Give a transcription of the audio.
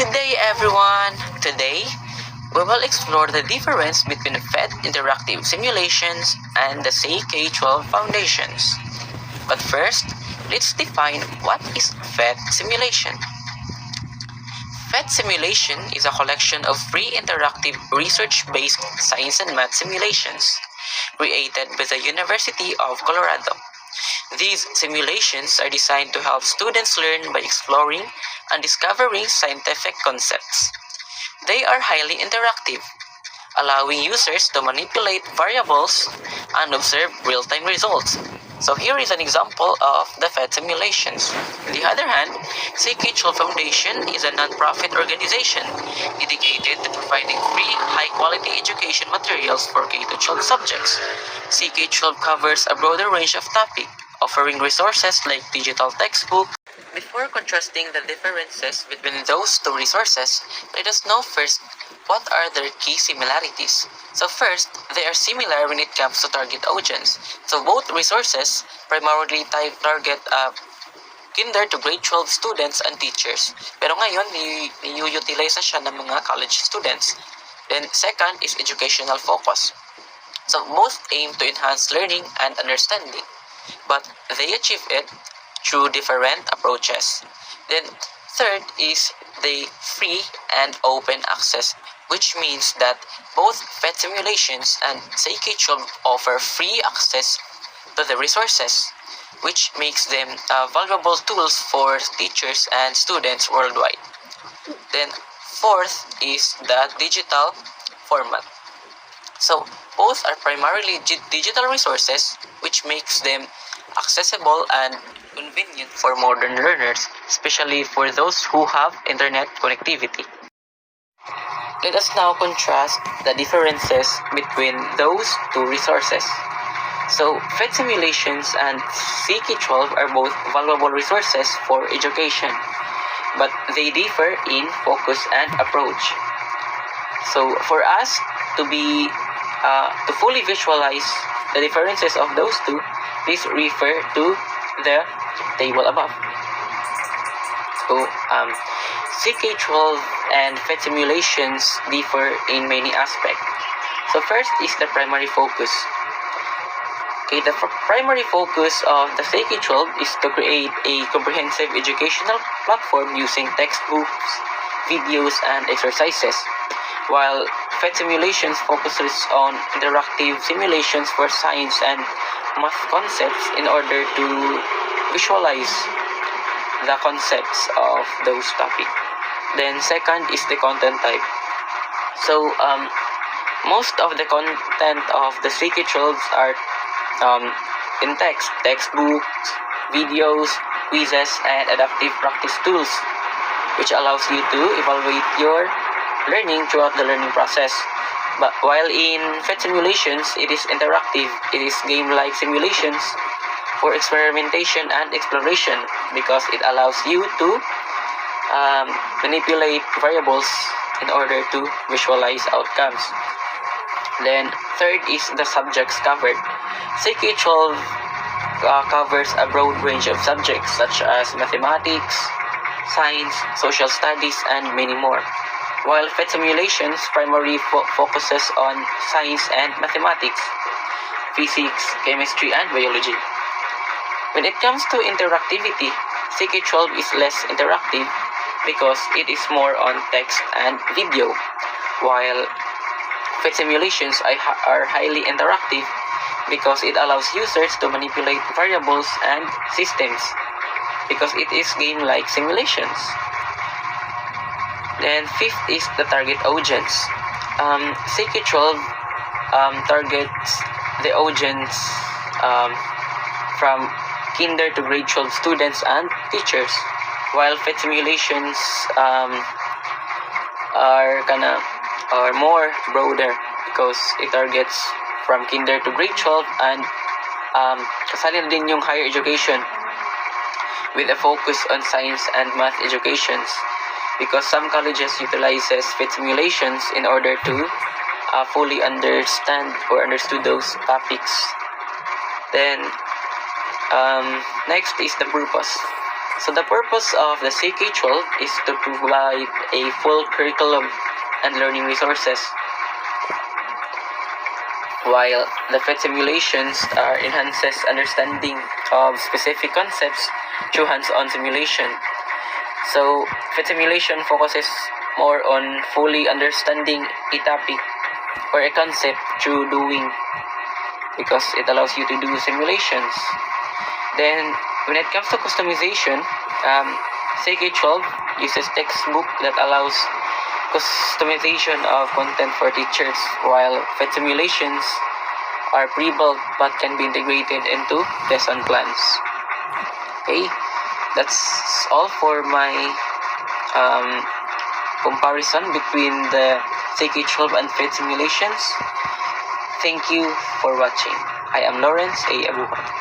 Good day, everyone! Today, we will explore the difference between PhET interactive simulations and the K-12 foundations. But first, let's define what is PhET simulation. PhET simulation is a collection of free interactive research-based science and math simulations created by the University of Colorado. These simulations are designed to help students learn by exploring and discovering scientific concepts. They are highly interactive, allowing users to manipulate variables and observe real-time results. So here is an example of the PhET simulations. On the other hand, K-12 Foundation is a non-profit organization dedicated to providing free, high-quality education materials for K-12 subjects. K-12 covers a broader range of topics, offering resources like digital textbooks. Before contrasting the differences between those two resources, let us know first what are their key similarities. So first, they are similar when it comes to target audience. So both resources primarily target kinder to grade 12 students and teachers. Pero ngayon, i-utilize siya ng mga college students. Then second is educational focus. So both aim to enhance learning and understanding, but they achieve it through different approaches. Then third is the free and open access, which means that both PhET simulations and K-12 offer free access to the resources, which makes them valuable tools for teachers and students worldwide. Then fourth is the digital format. So both are primarily digital resources, which makes them accessible and convenient for modern learners, especially for those who have internet connectivity. Let us now contrast the differences between those two resources. So, PhET simulations and K-12 are both valuable resources for education, but they differ in focus and approach. So, for us to fully visualize the differences of those two, please refer to the table above. So, K-12 and PhET simulations differ in many aspects. So first is the primary focus. Okay, the primary focus of the K-12 is to create a comprehensive educational platform using textbooks, videos, and exercises, while PhET simulations focuses on interactive simulations for science and math concepts in order to visualize the concepts of those topics. Then second is the content type. So most of the content of the K-12s are in textbooks, videos, quizzes, and adaptive practice tools, which allows you to evaluate your learning throughout the learning process. But while in PhET simulations, it is interactive. It is game-like simulations for experimentation and exploration because it allows you to manipulate variables in order to visualize outcomes. Then third is the subjects covered. K-12 covers a broad range of subjects such as mathematics, science, social studies, and many more, while PhET simulations primarily focuses on science and mathematics, physics, chemistry, and biology. When it comes to interactivity, K-12 is less interactive because it is more on text and video, while PhET simulations are highly interactive because it allows users to manipulate variables and systems because it is game-like simulations. Then fifth is the target audience. K-12 targets the audience from kinder to grade 12 students and teachers, while PhET simulations are more broader because it targets from kinder to grade 12 and kasali din yung higher education with a focus on science and math educations because some colleges utilizes PhET simulations in order to fully understand or understood those topics. Then next is the purpose. So the purpose of the CK12 is to provide a full curriculum and learning resources, while the PhET simulations enhances understanding of specific concepts through hands-on simulation. So PhET simulation focuses more on fully understanding a topic or a concept through doing, because it allows you to do simulations. Then when it comes to customization, CK12 uses textbook that allows customization of content for teachers, while PhET simulations are pre-built but can be integrated into lesson plans. Okay, that's all for my comparison between the CK12 and PhET simulations. Thank you for watching. I am Lawrence A. Abuhan.